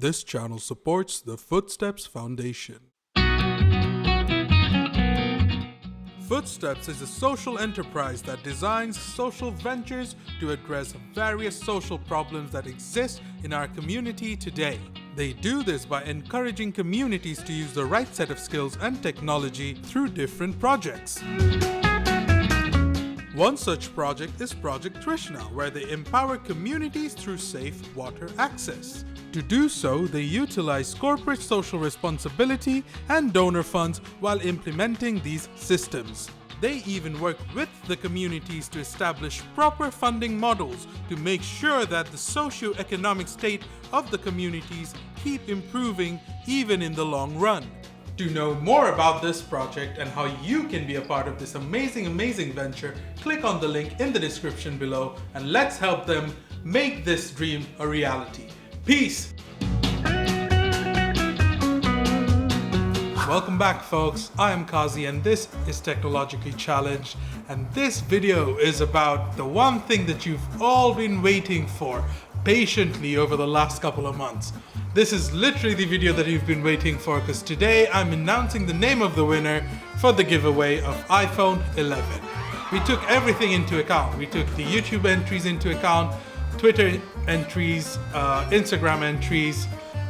This channel supports the Footsteps Foundation. Footsteps is a social enterprise that designs social ventures to address various social problems that exist in our community today. They do this by encouraging communities to use the right set of skills and technology through different projects. One such project is Project Trishna, where they empower communities through safe water access. To do so, they utilize corporate social responsibility and donor funds while implementing these systems. They even work with the communities to establish proper funding models to make sure that the socio-economic state of the communities keep improving even in the long run. To know more about this project and how you can be a part of this amazing venture, click on the link in the description below and let's help them make this dream a reality. Peace! Welcome back, folks. I am Kazi and this is Technologically Challenged, and this video is about the one thing that you've all been waiting for patiently over the last couple of months. This is literally the video that you've been waiting for, because today I'm announcing the name of the winner for the giveaway of iPhone 11. We took everything into account. We took the YouTube entries into account, Twitter entries, Instagram entries,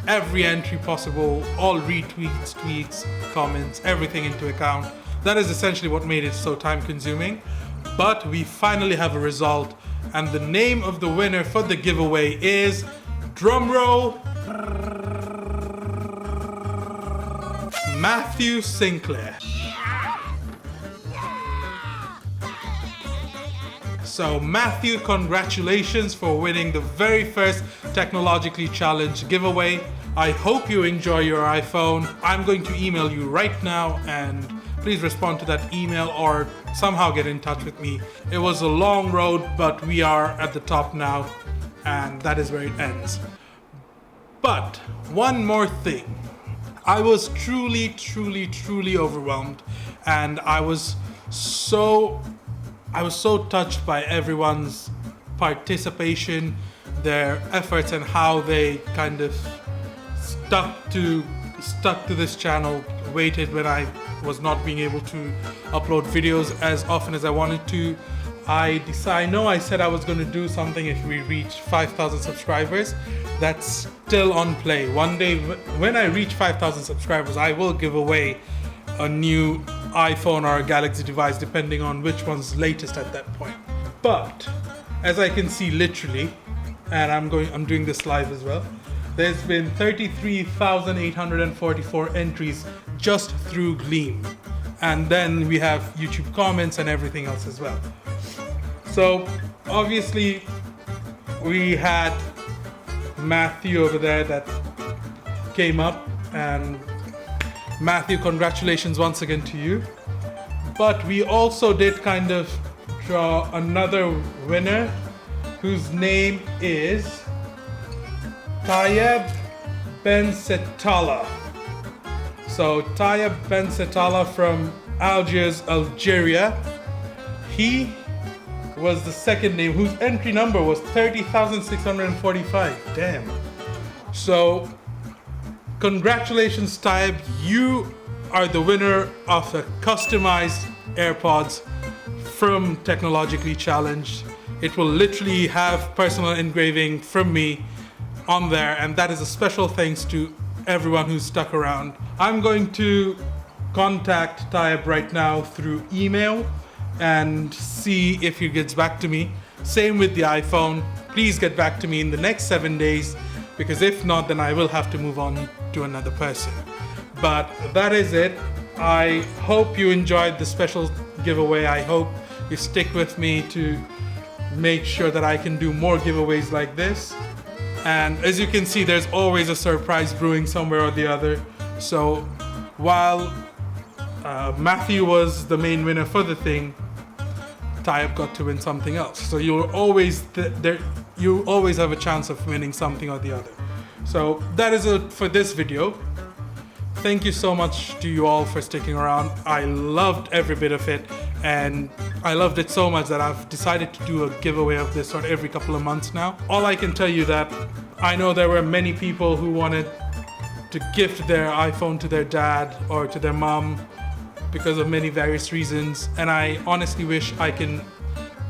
every entry possible, all retweets, tweets, comments, everything into account. That is essentially what made it so time consuming. But we finally have a result, and the name of the winner for the giveaway is, drumroll, Matthew Sinclair. So Matthew, congratulations for winning the very first Technologically Challenged giveaway. I hope you enjoy your iPhone. I'm going to email you right now, and please respond to that email or somehow get in touch with me. It was a long road, but we are at the top now, and that is where it ends. But one more thing. I was truly overwhelmed, and I was so touched by everyone's participation, their efforts, and how they kind of stuck to this channel, waited when I was not being able to upload videos as often as I wanted to. I know I said I was going to do something if we reach 5,000 subscribers. That's still on play. One day when I reach 5,000 subscribers, I will give away a new iPhone or a Galaxy device, depending on which one's latest at that point. But as I can see, literally, and I'm doing this live as well, there's been 33,844 entries just through Gleam, and then we have YouTube comments and everything else as well. So obviously we had Matthew over there that came up, and Matthew, congratulations once again to you. But we also did kind of draw another winner whose name is Tayyab Ben Setala. So Tayyab Ben Setala from Algiers, Algeria. He was the second name, whose entry number was 30,645. Damn. So congratulations, Tayyab. You are the winner of the customized AirPods from Technologically Challenged. It will literally have personal engraving from me on there, and that is a special thanks to everyone who's stuck around. I'm going to contact Tayyab right now through email and see if he gets back to me. Same with the iPhone. Please get back to me in the next 7 days, because if not, then I will have to move on to another person. But that is it. I hope you enjoyed the special giveaway. I hope you stick with me to make sure that I can do more giveaways like this. And as you can see, there's always a surprise brewing somewhere or the other. So while Matthew was the main winner for the thing, Tayyab got to win something else. So you'll always you always have a chance of winning something or the other. So that is it for this video. Thank you so much to you all for sticking around. I loved every bit of it, and I loved it so much that I've decided to do a giveaway of this sort every couple of months now. All I can tell you that I know there were many people who wanted to gift their iPhone to their dad or to their mom because of many various reasons, and I honestly wish I can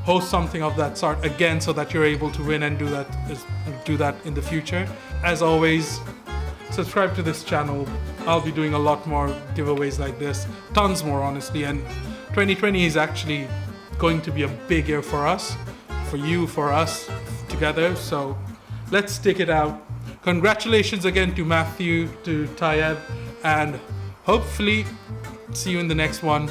host something of that sort again so that you're able to win and do that in the future. As always, subscribe to this channel. I'll be doing a lot more giveaways like this, tons more honestly, and 2020 is actually going to be a big year for us, for you, for us together, so let's stick it out. Congratulations again to Matthew, to Tayeb, and hopefully see you in the next one.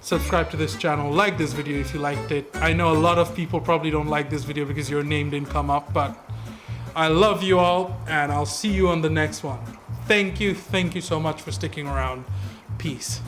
Subscribe to this channel, like this video if you liked it. I know a lot of people probably don't like this video because your name didn't come up, but I love you all, and I'll see you on the next one. Thank you so much for sticking around. Peace.